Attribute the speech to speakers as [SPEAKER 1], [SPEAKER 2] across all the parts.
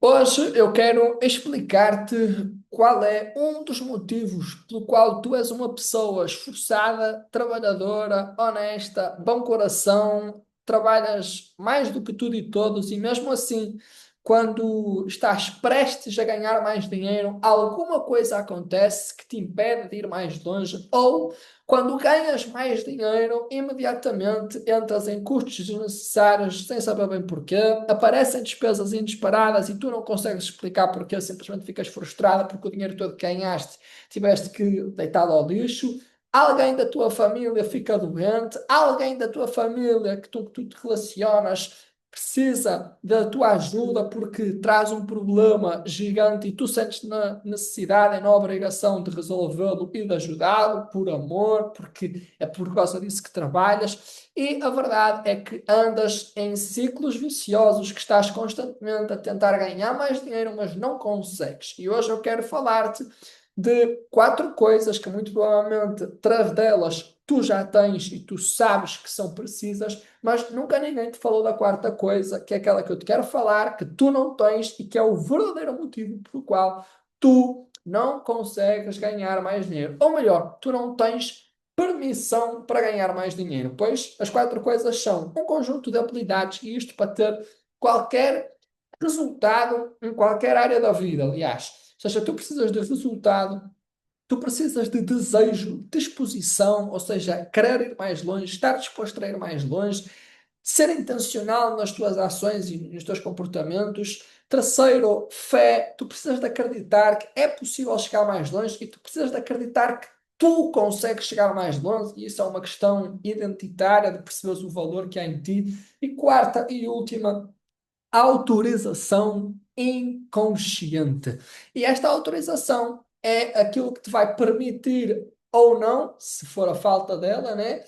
[SPEAKER 1] Hoje eu quero explicar-te qual é um dos motivos pelo qual tu és uma pessoa esforçada, trabalhadora, honesta, bom coração, trabalhas mais do que tudo e todos, e mesmo assim, quando estás prestes a ganhar mais dinheiro, alguma coisa acontece que te impede de ir mais longe, ou quando ganhas mais dinheiro, imediatamente entras em custos desnecessários sem saber bem porquê, aparecem despesas inesperadas e tu não consegues explicar porquê, simplesmente ficas frustrada porque o dinheiro todo que ganhaste tiveste que deitá-lo ao lixo. Alguém da tua família fica doente, alguém da tua família que tu te relacionas precisa da tua ajuda porque traz um problema gigante e tu sentes na necessidade e na obrigação de resolvê-lo e de ajudá-lo por amor, porque é por causa disso que trabalhas. E a verdade é que andas em ciclos viciosos, que estás constantemente a tentar ganhar mais dinheiro, mas não consegues. E hoje eu quero falar-te de quatro coisas que muito provavelmente três delas tu já tens e tu sabes que são precisas, mas nunca ninguém te falou da quarta coisa, que é aquela que eu te quero falar, que tu não tens e que é o verdadeiro motivo pelo qual tu não consegues ganhar mais dinheiro. Ou melhor, tu não tens permissão para ganhar mais dinheiro. Pois as quatro coisas são um conjunto de habilidades, e isto para ter qualquer resultado em qualquer área da vida, aliás. Ou seja, tu precisas de resultado. Tu precisas de desejo, disposição, ou seja, querer ir mais longe, estar disposto a ir mais longe, ser intencional nas tuas ações e nos teus comportamentos. Terceiro, fé. Tu precisas de acreditar que é possível chegar mais longe e tu precisas de acreditar que tu consegues chegar mais longe, e isso é uma questão identitária de perceberes o valor que há em ti. E quarta e última, autorização inconsciente. E esta autorização é aquilo que te vai permitir ou não, se for a falta dela, né,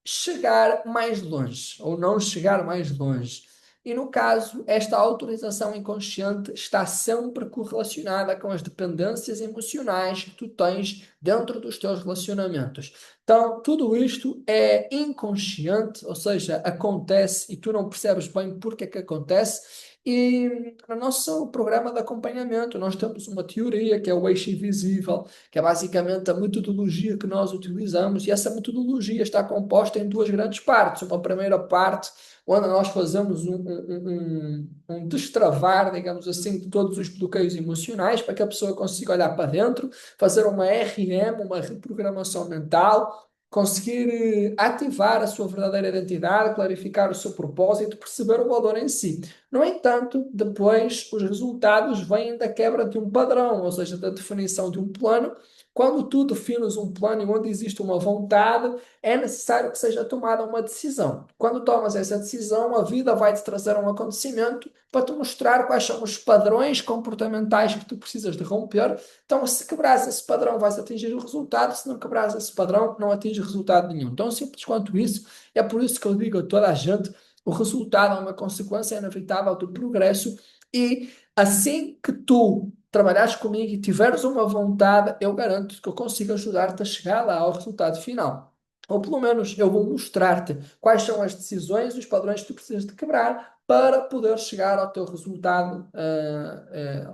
[SPEAKER 1] chegar mais longe ou não chegar mais longe. E no caso, esta autorização inconsciente está sempre correlacionada com as dependências emocionais que tu tens dentro dos teus relacionamentos. Então, tudo isto é inconsciente, ou seja, acontece e tu não percebes bem porque é que acontece. E no nosso programa de acompanhamento, nós temos uma teoria que é o eixo invisível, que é basicamente a metodologia que nós utilizamos, e essa metodologia está composta em duas grandes partes. Uma primeira parte, onde nós fazemos um destravar, digamos assim, de todos os bloqueios emocionais, para que a pessoa consiga olhar para dentro, fazer uma RM, uma reprogramação mental, conseguir ativar a sua verdadeira identidade, clarificar o seu propósito, perceber o valor em si. No entanto, depois os resultados vêm da quebra de um padrão, ou seja, da definição de um plano. Quando tu defines um plano e onde existe uma vontade, é necessário que seja tomada uma decisão. Quando tomas essa decisão, a vida vai te trazer um acontecimento para te mostrar quais são os padrões comportamentais que tu precisas de romper. Então, se quebrares esse padrão, vais atingir o resultado. Se não quebrares esse padrão, não atinges resultado nenhum. Tão simples quanto isso. É por isso que eu digo a toda a gente: o resultado é uma consequência inevitável do progresso, e assim que tu trabalhares comigo e tiveres uma vontade, eu garanto que eu consigo ajudar-te a chegar lá ao resultado final. Ou pelo menos eu vou mostrar-te quais são as decisões e os padrões que tu precisas de quebrar para poder chegar ao teu resultado,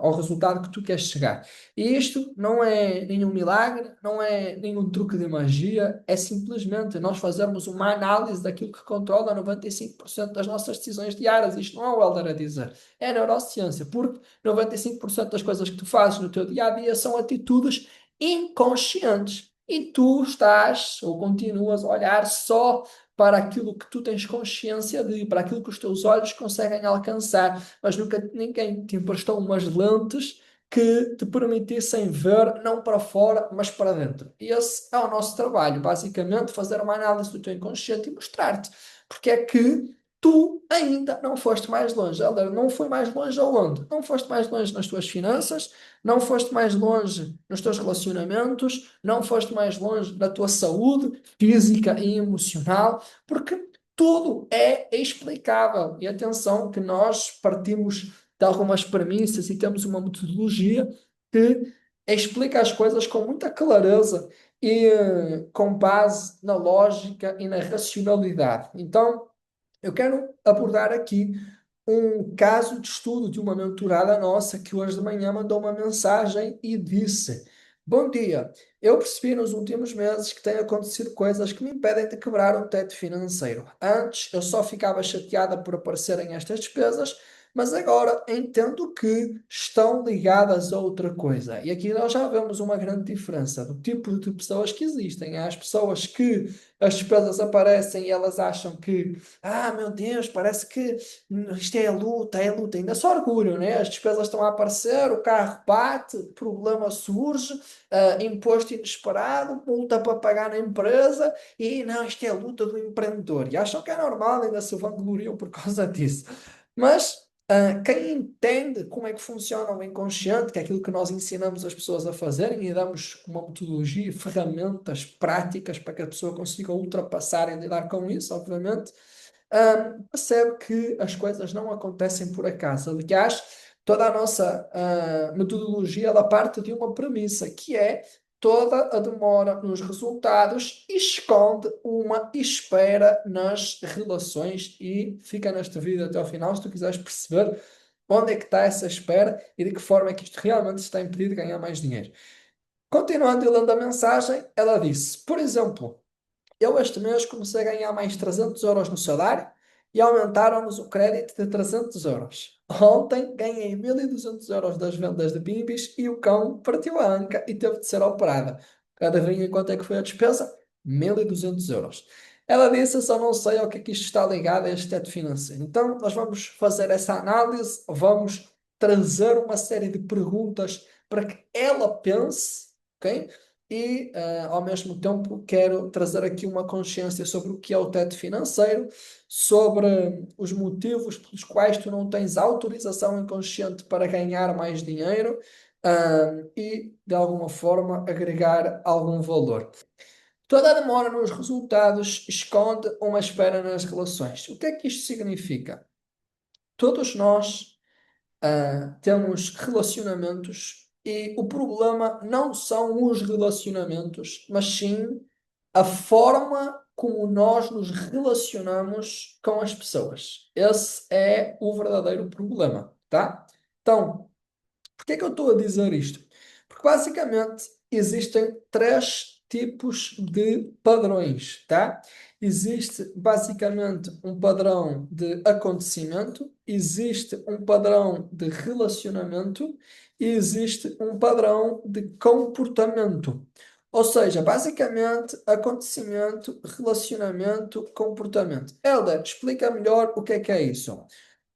[SPEAKER 1] ao resultado que tu queres chegar. E isto não é nenhum milagre, não é nenhum truque de magia, é simplesmente nós fazermos uma análise daquilo que controla 95% das nossas decisões diárias. Isto não é o Helder a dizer, é a neurociência, porque 95% das coisas que tu fazes no teu dia a dia são atitudes inconscientes. E tu estás ou continuas a olhar só para aquilo que tu tens consciência de, para aquilo que os teus olhos conseguem alcançar, mas nunca ninguém te emprestou umas lentes que te permitissem ver não para fora, mas para dentro. E esse é o nosso trabalho, basicamente, fazer uma análise do teu inconsciente e mostrar-te porque é que tu ainda não foste mais longe. Helder, não foi mais longe aonde? Não foste mais longe nas tuas finanças, não foste mais longe nos teus relacionamentos, não foste mais longe na tua saúde física e emocional, porque tudo é explicável. E atenção que nós partimos de algumas premissas e temos uma metodologia que explica as coisas com muita clareza e com base na lógica e na racionalidade. Então, eu quero abordar aqui um caso de estudo de uma mentorada nossa que hoje de manhã mandou uma mensagem e disse: Bom dia, eu percebi nos últimos meses que têm acontecido coisas que me impedem de quebrar um teto financeiro. Antes eu só ficava chateada por aparecerem estas despesas, mas agora entendo que estão ligadas a outra coisa. E aqui nós já vemos uma grande diferença do tipo de pessoas que existem. Há as pessoas que as despesas aparecem e elas acham que, meu Deus, parece que isto é a luta, ainda só orgulho, né? As despesas estão a aparecer, o carro bate, problema surge, imposto inesperado, multa para pagar na empresa, e não, isto é a luta do empreendedor. E acham que é normal, ainda se vangloriam por causa disso. Mas quem entende como é que funciona o inconsciente, que é aquilo que nós ensinamos as pessoas a fazerem e damos uma metodologia, ferramentas práticas para que a pessoa consiga ultrapassar e lidar com isso, obviamente, percebe que as coisas não acontecem por acaso. Aliás, toda a nossa metodologia ela parte de uma premissa, que é toda a demora nos resultados esconde uma espera nas relações e fica neste vídeo até ao final se tu quiseres perceber onde é que está essa espera e de que forma é que isto realmente está a impedir de ganhar mais dinheiro. Continuando e lendo a mensagem, ela disse, por exemplo, eu este mês comecei a ganhar mais 300 euros no salário e aumentaram-nos o crédito de 300 euros. Ontem ganhei 1.200 euros das vendas de Bimbis e o cão partiu a anca e teve de ser operada. Adivinha quanto é que foi a despesa? 1.200 euros. Ela disse, eu só não sei ao que é que isto está ligado a este teto financeiro. Então, nós vamos fazer essa análise, vamos trazer uma série de perguntas para que ela pense, ok? E, ao mesmo tempo, quero trazer aqui uma consciência sobre o que é o teto financeiro, sobre os motivos pelos quais tu não tens autorização inconsciente para ganhar mais dinheiro, e, de alguma forma, agregar algum valor. Toda a demora nos resultados esconde uma espera nas relações. O que é que isto significa? Todos nós temos relacionamentos e o problema não são os relacionamentos, mas sim a forma como nós nos relacionamos com as pessoas. Esse é o verdadeiro problema, tá? Então, por que é que eu estou a dizer isto? Porque basicamente existem três tipos de padrões, tá? Existe basicamente um padrão de acontecimento, existe um padrão de relacionamento e existe um padrão de comportamento. Ou seja, basicamente, acontecimento, relacionamento, comportamento. Helder, explica melhor o que é isso.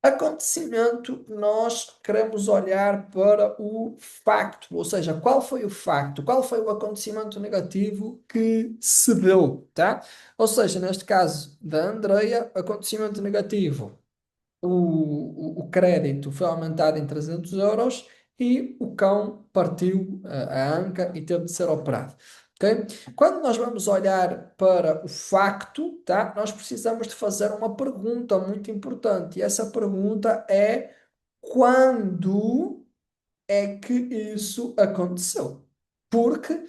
[SPEAKER 1] Acontecimento, nós queremos olhar para o facto, ou seja, qual foi o facto, qual foi o acontecimento negativo que se deu, tá? Ou seja, neste caso da Andreia, acontecimento negativo, o crédito foi aumentado em 300 euros e o cão partiu a anca e teve de ser operado. Ok? Quando nós vamos olhar para o facto, tá? Nós precisamos de fazer uma pergunta muito importante. E essa pergunta é: quando é que isso aconteceu? Porque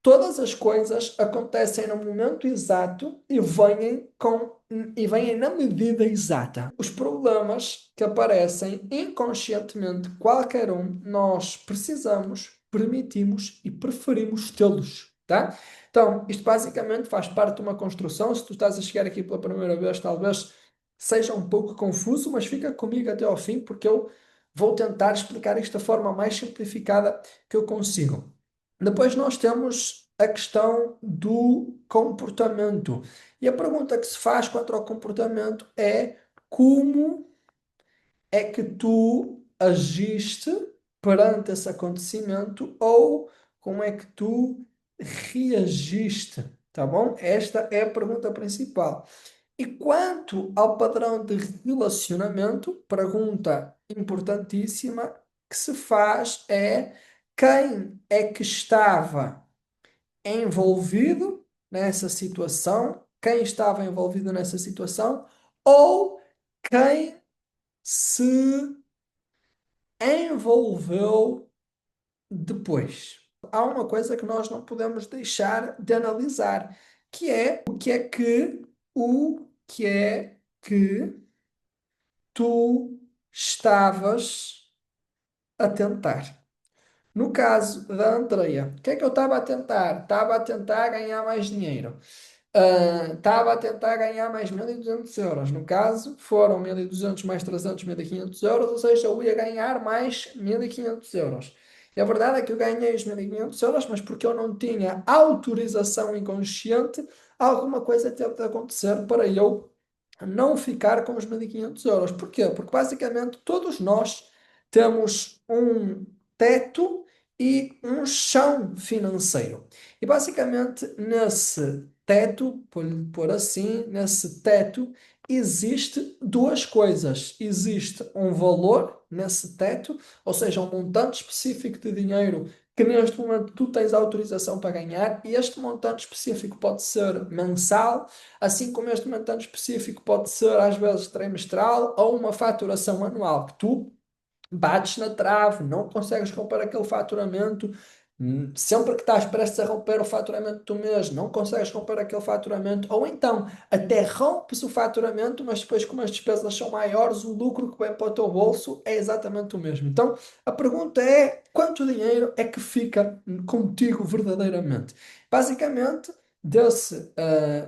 [SPEAKER 1] todas as coisas acontecem no momento exato e vêm na medida exata. Os problemas que aparecem inconscientemente, qualquer um, nós precisamos, permitimos e preferimos tê-los, tá? Então, isto basicamente faz parte de uma construção. Se tu estás a chegar aqui pela primeira vez, talvez seja um pouco confuso, mas fica comigo até ao fim, porque eu vou tentar explicar isto da forma mais simplificada que eu consigo. Depois nós temos a questão do comportamento. E a pergunta que se faz quanto ao comportamento é como é que tu agiste perante esse acontecimento ou como é que tu reagiste, tá bom? Esta é a pergunta principal. E quanto ao padrão de relacionamento, pergunta importantíssima que se faz é quem é que estava envolvido nessa situação, quem estava envolvido nessa situação ou quem se envolveu depois. Há uma coisa que nós não podemos deixar de analisar, que é o que é que tu estavas a tentar. No caso da Andreia, o que é que eu estava a tentar? Estava a tentar ganhar mais dinheiro. Estava a tentar ganhar mais 1.200 euros. No caso, foram 1.200 mais 300, 1.500 euros, ou seja, eu ia ganhar mais 1.500 euros. E a verdade é que eu ganhei os 1.500 euros, mas porque eu não tinha autorização inconsciente, alguma coisa teve de acontecer para eu não ficar com os 1.500 euros. Porquê? Porque basicamente todos nós temos um teto e um chão financeiro. E basicamente nesse teto, por assim, nesse teto existe duas coisas. Existe um valor nesse teto, ou seja, um montante específico de dinheiro que neste momento tu tens autorização para ganhar, e este montante específico pode ser mensal, assim como este montante específico pode ser às vezes trimestral ou uma faturação anual que tu bates na trave, não consegues romper aquele faturamento. Sempre que estás prestes a romper o faturamento do mês, não consegues romper aquele faturamento, ou então até rompes o faturamento, mas depois, como as despesas são maiores, o lucro que vem para o teu bolso é exatamente o mesmo. Então, a pergunta é: quanto dinheiro é que fica contigo verdadeiramente? Basicamente,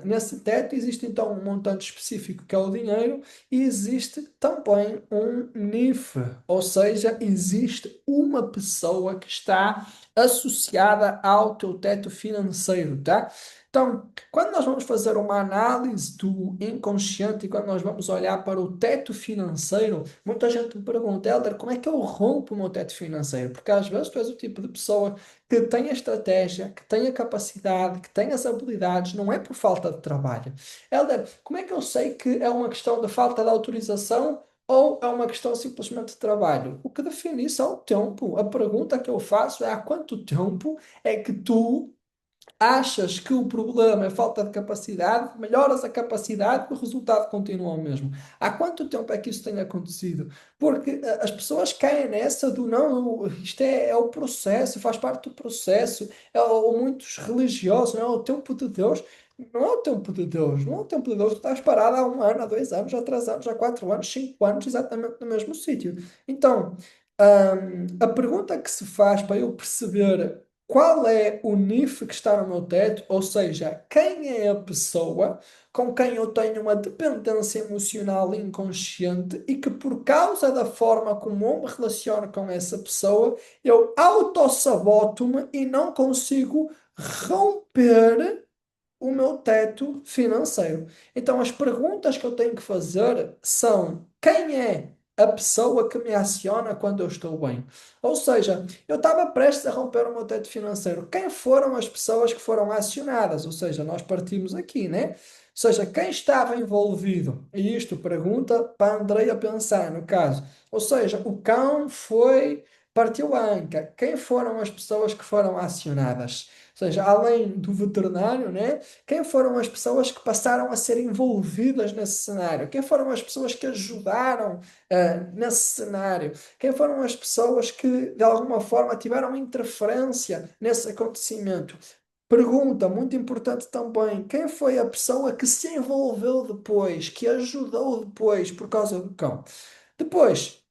[SPEAKER 1] nesse teto existe então um montante específico que é o dinheiro, e existe também um NIF, ou seja, existe uma pessoa que está associada ao teu teto financeiro, tá? Então, quando nós vamos fazer uma análise do inconsciente e quando nós vamos olhar para o teto financeiro, muita gente me pergunta: Helder, como é que eu rompo o meu teto financeiro? Porque às vezes tu és o tipo de pessoa que tem a estratégia, que tem a capacidade, que tem as habilidades, não é por falta de trabalho. Helder, como é que eu sei que é uma questão de falta de autorização ou é uma questão simplesmente de trabalho? O que define isso é o tempo. A pergunta que eu faço é: há quanto tempo é que tu achas que o problema é falta de capacidade, melhoras a capacidade e o resultado continua o mesmo? Há quanto tempo é que isso tem acontecido? Porque as pessoas caem nessa do não, isto é o processo, faz parte do processo, ou muitos religiosos, não é o tempo de Deus. Não é o tempo de Deus, não é o tempo de Deus. Tu estás parado há 1 ano, há 2 anos, há 3 anos, há 4 anos, 5 anos, exatamente no mesmo sítio. Então, a pergunta que se faz para eu perceber qual é o NIF que está no meu teto, ou seja, quem é a pessoa com quem eu tenho uma dependência emocional inconsciente e que, por causa da forma como eu me relaciono com essa pessoa, eu autossaboto-me e não consigo romper o meu teto financeiro. Então, as perguntas que eu tenho que fazer são: quem é a pessoa que me aciona quando eu estou bem? Ou seja, eu estava prestes a romper o meu teto financeiro. Quem foram as pessoas que foram acionadas? Ou seja, nós partimos aqui, né? Ou seja, quem estava envolvido? E isto pergunta para a Andreia pensar, no caso. Ou seja, o cão foi, partiu a anca. Quem foram as pessoas que foram acionadas? Ou seja, além do veterinário, né? Quem foram as pessoas que passaram a ser envolvidas nesse cenário? Quem foram as pessoas que ajudaram nesse cenário? Quem foram as pessoas que, de alguma forma, tiveram interferência nesse acontecimento? Pergunta muito importante também: quem foi a pessoa que se envolveu depois, que ajudou depois por causa do cão? Depois,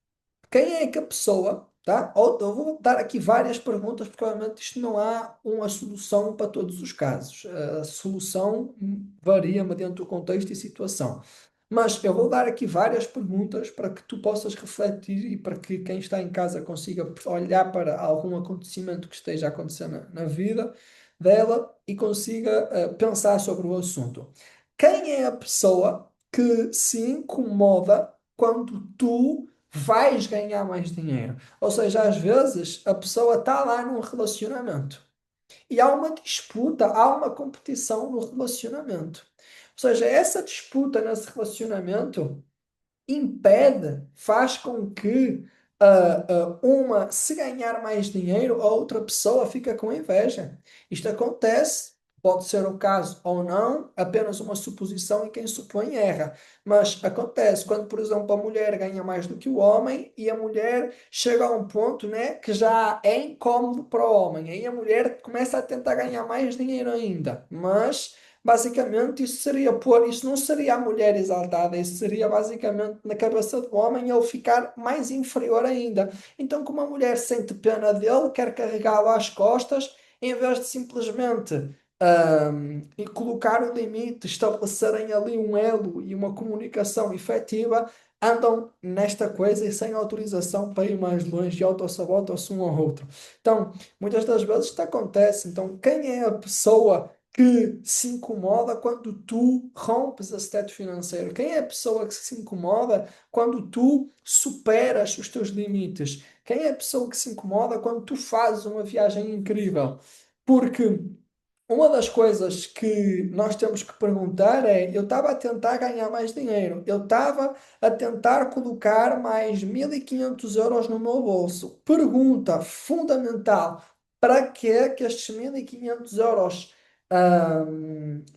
[SPEAKER 1] quem é que a pessoa, tá? Eu vou dar aqui várias perguntas, porque obviamente isto não há uma solução para todos os casos. A solução varia mediante o contexto e situação. Mas eu vou dar aqui várias perguntas para que tu possas refletir e para que quem está em casa consiga olhar para algum acontecimento que esteja acontecendo na vida dela e consiga pensar sobre o assunto. Quem é a pessoa que se incomoda quando tu vais ganhar mais dinheiro? Ou seja, às vezes a pessoa está lá num relacionamento e há uma disputa, há uma competição no relacionamento. Ou seja, essa disputa nesse relacionamento impede, faz com que se ganhar mais dinheiro, a outra pessoa fica com inveja. Isto acontece, pode ser o caso ou não, apenas uma suposição e quem supõe erra. Mas acontece quando, por exemplo, a mulher ganha mais do que o homem e a mulher chega a um ponto, né, que já é incómodo para o homem. Aí a mulher começa a tentar ganhar mais dinheiro ainda. Mas basicamente isso seria pôr, isso não seria a mulher exaltada, isso seria basicamente na cabeça do homem ele ficar mais inferior ainda. Então, como a mulher sente pena dele, quer carregá-lo às costas, em vez de simplesmente e colocar o limite, estabelecerem ali um elo e uma comunicação efetiva, andam nesta coisa e sem autorização para ir mais longe e autossabotam-se um ao outro. Então, muitas das vezes isto acontece. Então, quem é a pessoa que se incomoda quando tu rompes esse teto financeiro? Quem é a pessoa que se incomoda quando tu superas os teus limites? Quem é a pessoa que se incomoda quando tu fazes uma viagem incrível? Porque uma das coisas que nós temos que perguntar é: eu estava a tentar ganhar mais dinheiro, eu estava a tentar colocar mais 1.500 euros no meu bolso. Pergunta fundamental: para que é que estes 1.500 euros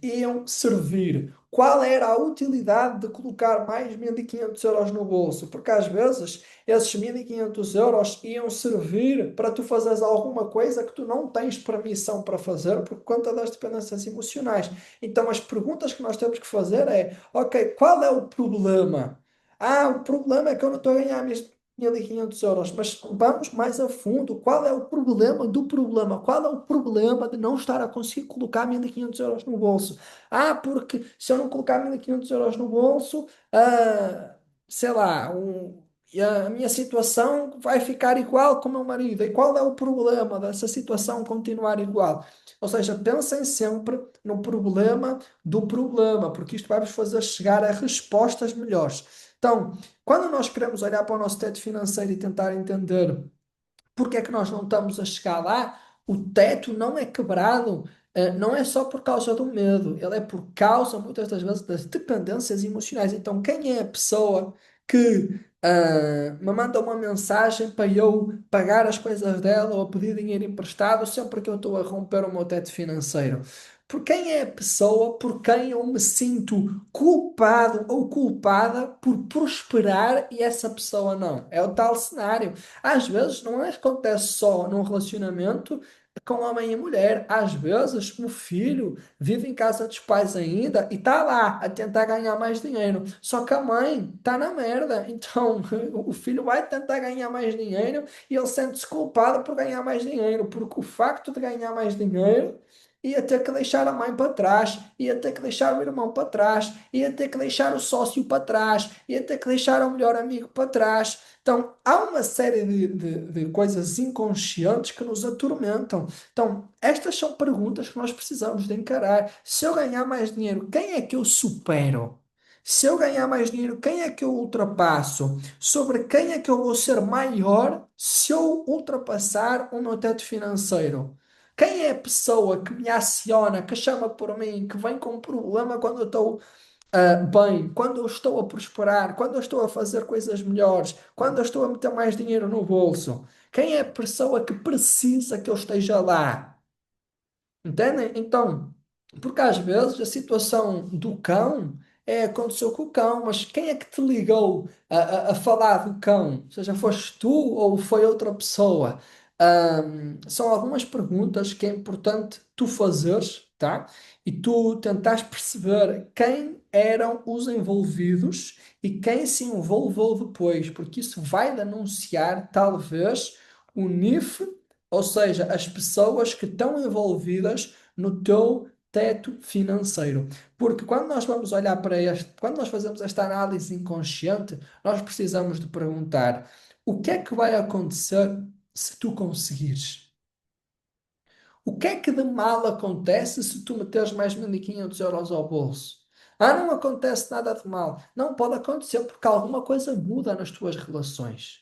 [SPEAKER 1] iam servir? Qual era a utilidade de colocar mais 1.500 euros no bolso? Porque às vezes esses 1.500 euros iam servir para tu fazeres alguma coisa que tu não tens permissão para fazer por conta das dependências emocionais. Então, as perguntas que nós temos que fazer é: ok, qual é o problema? Ah, o problema é que eu não estou a ganhar 1.500 euros, mas vamos mais a fundo. Qual é o problema do problema? Qual é o problema de não estar a conseguir colocar 1.500 euros no bolso? Ah, porque se eu não colocar 1.500 euros no bolso, sei lá, e a minha situação vai ficar igual com o meu marido. E qual é o problema dessa situação continuar igual? Ou seja, pensem sempre no problema do problema, porque isto vai vos fazer chegar a respostas melhores. Então, quando nós queremos olhar para o nosso teto financeiro e tentar entender porque é que nós não estamos a chegar lá? O teto não é quebrado, não é só por causa do medo, ele é por causa, muitas das vezes, das dependências emocionais. Então, quem é a pessoa que me manda uma mensagem para eu pagar as coisas dela ou pedir dinheiro emprestado sempre que eu estou a romper o meu teto financeiro? Por quem é a pessoa por quem eu me sinto culpado ou culpada por prosperar e essa pessoa não? É o tal cenário. Às vezes não acontece só num relacionamento com homem e mulher. Às vezes o filho vive em casa dos pais ainda e está lá a tentar ganhar mais dinheiro. Só que a mãe está na merda. Então o filho vai tentar ganhar mais dinheiro e ele sente-se culpado por ganhar mais dinheiro, porque o facto de ganhar mais dinheiro ia ter que deixar a mãe para trás, ia ter que deixar o irmão para trás, ia ter que deixar o sócio para trás, ia ter que deixar o melhor amigo para trás. Então, há uma série de coisas inconscientes que nos atormentam. Então, estas são perguntas que nós precisamos de encarar. Se eu ganhar mais dinheiro, quem é que eu supero? Se eu ganhar mais dinheiro, quem é que eu ultrapasso? Sobre quem é que eu vou ser maior se eu ultrapassar o meu teto financeiro? Quem é a pessoa que me aciona, que chama por mim, que vem com um problema quando eu estou bem, quando eu estou a prosperar, quando eu estou a fazer coisas melhores, quando eu estou a meter mais dinheiro no bolso? Quem é a pessoa que precisa que eu esteja lá? Entendem? Então, porque às vezes a situação do cão aconteceu com o cão, mas quem é que te ligou a falar do cão? Ou seja, foste tu ou foi outra pessoa? São algumas perguntas que é importante tu fazeres, tá? E tu tentares perceber quem eram os envolvidos e quem se envolveu depois, porque isso vai denunciar, talvez, o NIF, ou seja, as pessoas que estão envolvidas no teu teto financeiro. Porque quando nós vamos olhar para quando nós fazemos esta análise inconsciente, nós precisamos de perguntar: o que é que vai acontecer se tu conseguires? O que é que de mal acontece se tu meteres mais 1.500 euros ao bolso? Ah, não acontece nada de mal. Não pode acontecer porque alguma coisa muda nas tuas relações.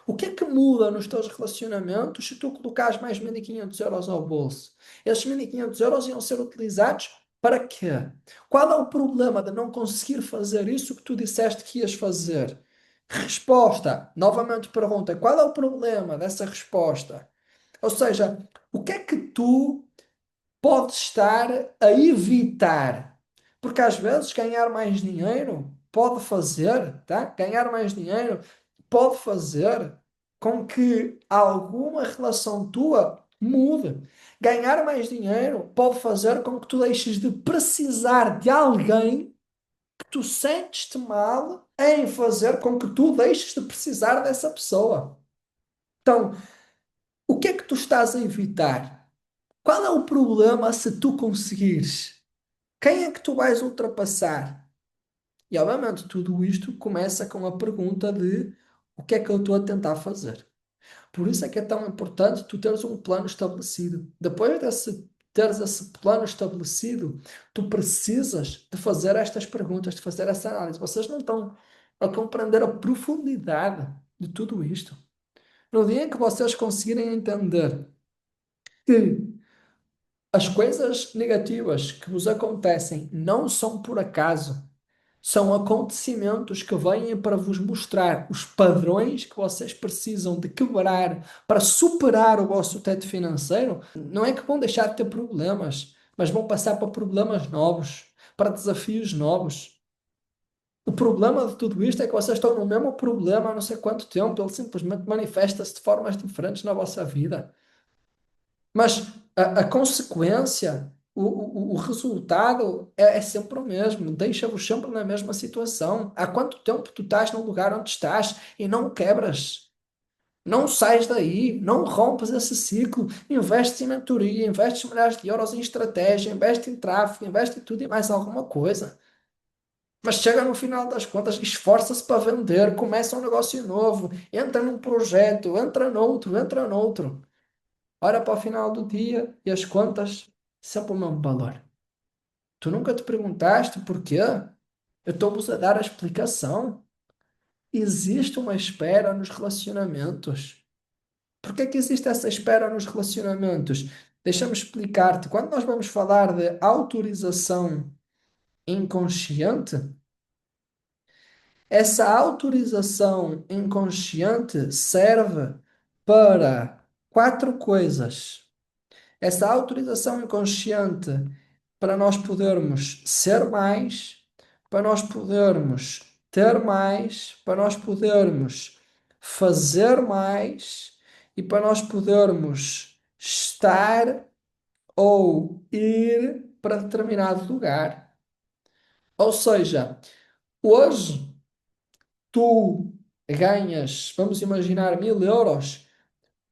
[SPEAKER 1] O que é que muda nos teus relacionamentos se tu colocares mais 1.500 euros ao bolso? Esses 1.500 euros iam ser utilizados para quê? Qual é o problema de não conseguir fazer isso que tu disseste que ias fazer? Resposta. Novamente pergunta. Qual é o problema dessa resposta? Ou seja, o que é que tu podes estar a evitar? Porque às vezes ganhar mais dinheiro pode fazer, tá? Ganhar mais dinheiro pode fazer com que alguma relação tua Mude. Ganhar mais dinheiro pode fazer com que tu deixes de precisar de alguém que tu sentes-te mal em fazer com que tu deixes de precisar dessa pessoa. Então, o que é que tu estás a evitar? Qual é o problema se tu conseguires? Quem é que tu vais ultrapassar? E obviamente tudo isto começa com a pergunta de o que é que eu estou a tentar fazer? Por isso é que é tão importante tu teres um plano estabelecido. Depois desse teres esse plano estabelecido, tu precisas de fazer estas perguntas, de fazer essa análise. Vocês não estão a compreender a profundidade de tudo isto. No dia em que vocês conseguirem entender que as coisas negativas que vos acontecem não são por acaso, são acontecimentos que vêm para vos mostrar os padrões que vocês precisam de quebrar para superar o vosso teto financeiro. Não é que vão deixar de ter problemas, mas vão passar para problemas novos, para desafios novos. O problema de tudo isto é que vocês estão no mesmo problema há não sei quanto tempo, ele simplesmente manifesta-se de formas diferentes na vossa vida. Mas a consequência, o resultado é sempre o mesmo, deixa-vos sempre na mesma situação. Há quanto tempo tu estás no lugar onde estás e não quebras? Não sais daí, não rompes esse ciclo, investes em mentoria, investes milhares de euros em estratégia, investes em tráfego, investes em tudo e mais alguma coisa. Mas chega no final das contas, esforça-se para vender, começa um negócio novo, entra num projeto, entra noutro, entra noutro. Olha para o final do dia e as contas sempre o mesmo valor. Tu nunca te perguntaste porquê? Eu estou-vos a dar a explicação. Existe uma espera nos relacionamentos. Porquê que existe essa espera nos relacionamentos? Deixa-me explicar-te. Quando nós vamos falar de autorização inconsciente, essa autorização inconsciente serve para quatro coisas. Essa autorização inconsciente para nós podermos ser mais, para nós podermos ter mais, para nós podermos fazer mais e para nós podermos estar ou ir para determinado lugar. Ou seja, hoje tu ganhas, vamos imaginar, 1000 euros.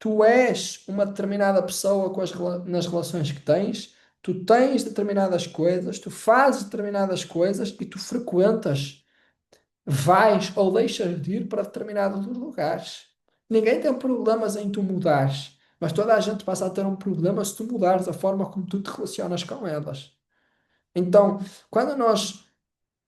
[SPEAKER 1] Tu és uma determinada pessoa com nas relações que tens, tu tens determinadas coisas, tu fazes determinadas coisas e tu frequentas, vais ou deixas de ir para determinados lugares. Ninguém tem problemas em tu mudares, mas toda a gente passa a ter um problema se tu mudares a forma como tu te relacionas com elas. Então, quando nós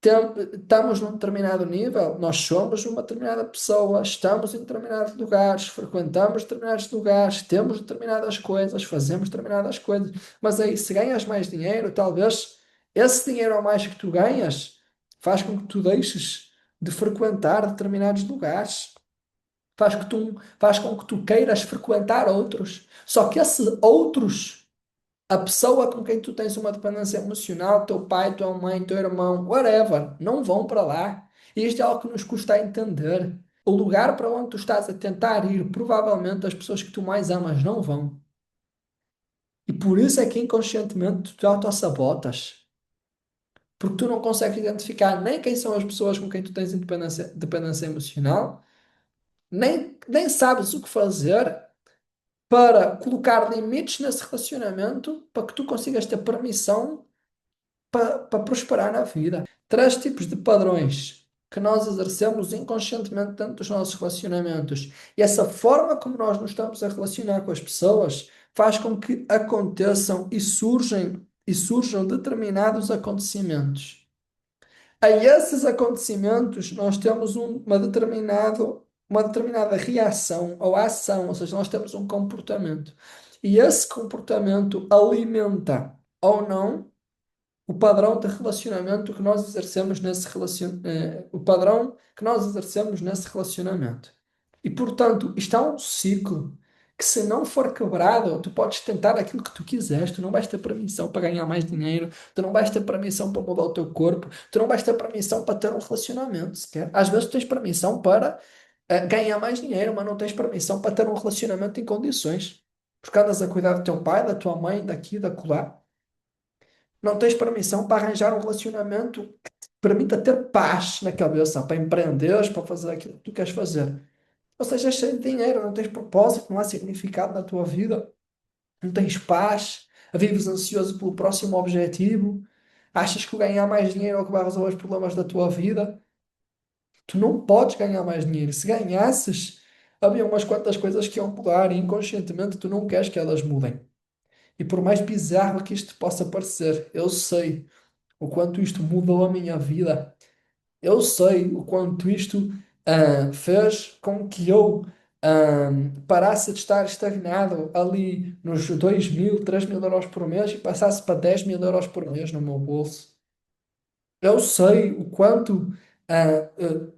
[SPEAKER 1] estamos num determinado nível, nós somos uma determinada pessoa, estamos em determinados lugares, frequentamos determinados lugares, temos determinadas coisas, fazemos determinadas coisas, mas aí se ganhas mais dinheiro, talvez esse dinheiro a mais que tu ganhas faz com que tu deixes de frequentar determinados lugares. Faz com que tu queiras frequentar outros. Só que esses outros, a pessoa com quem tu tens uma dependência emocional, teu pai, tua mãe, teu irmão, whatever, não vão para lá. E isto é algo que nos custa a entender. O lugar para onde tu estás a tentar ir, provavelmente as pessoas que tu mais amas não vão. E por isso é que inconscientemente tu te autossabotas. Porque tu não consegues identificar nem quem são as pessoas com quem tu tens dependência emocional, nem sabes o que fazer para colocar limites nesse relacionamento para que tu consigas ter permissão para prosperar na vida. Três tipos de padrões que nós exercemos inconscientemente dentro dos nossos relacionamentos. E essa forma como nós nos estamos a relacionar com as pessoas faz com que aconteçam e surjam determinados acontecimentos. A esses acontecimentos nós temos uma determinada reação ou ação, ou seja, nós temos um comportamento. E esse comportamento alimenta ou não o padrão de relacionamento que nós exercemos o padrão que nós exercemos nesse relacionamento. E portanto, isto é um ciclo que se não for quebrado, tu podes tentar aquilo que tu quiseres, tu não vais ter permissão para ganhar mais dinheiro, tu não vais ter permissão para mudar o teu corpo, tu não vais ter permissão para ter um relacionamento sequer. Às vezes tens permissão para ganhar mais dinheiro, mas não tens permissão para ter um relacionamento em condições. porque andas a cuidar do teu pai, da tua mãe, daqui, da colar. Não tens permissão para arranjar um relacionamento que te permita ter paz na cabeça, para empreenderes, para fazer aquilo que tu queres fazer. Ou seja, és cheio de dinheiro, não tens propósito, não há significado na tua vida, não tens paz, vives ansioso pelo próximo objetivo, achas que o ganhar mais dinheiro é o que vai resolver os problemas da tua vida. Tu não podes ganhar mais dinheiro. Se ganhasses, havia umas quantas coisas que iam mudar e inconscientemente tu não queres que elas mudem. E por mais bizarro que isto possa parecer, eu sei o quanto isto mudou a minha vida. Eu sei o quanto isto fez com que eu parasse de estar estagnado ali nos 2.000, 3.000 euros por mês e passasse para 10.000 euros por mês no meu bolso. Eu sei o quanto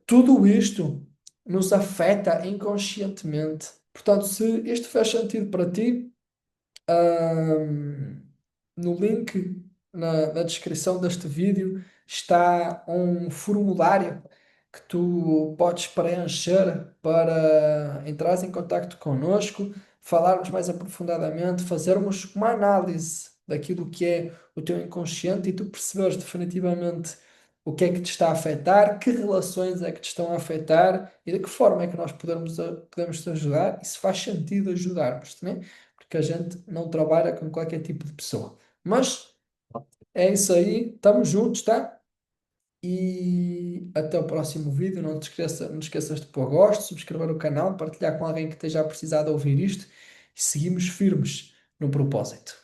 [SPEAKER 1] tudo isto nos afeta inconscientemente. Portanto, se isto faz sentido para ti, Ahm, no link na descrição deste vídeo está um formulário que tu podes preencher para entrares em contacto connosco, falarmos mais aprofundadamente, fazermos uma análise daquilo que é o teu inconsciente e tu perceberes definitivamente o que é que te está a afetar, que relações é que te estão a afetar e de que forma é que nós podemos te ajudar e se faz sentido ajudarmos-te, né? Porque a gente não trabalha com qualquer tipo de pessoa. Mas é isso aí, estamos juntos, tá? E até o próximo vídeo. Não te esqueças de pôr gosto, subscrever o canal, partilhar com alguém que esteja a precisar de ouvir isto e seguimos firmes no propósito.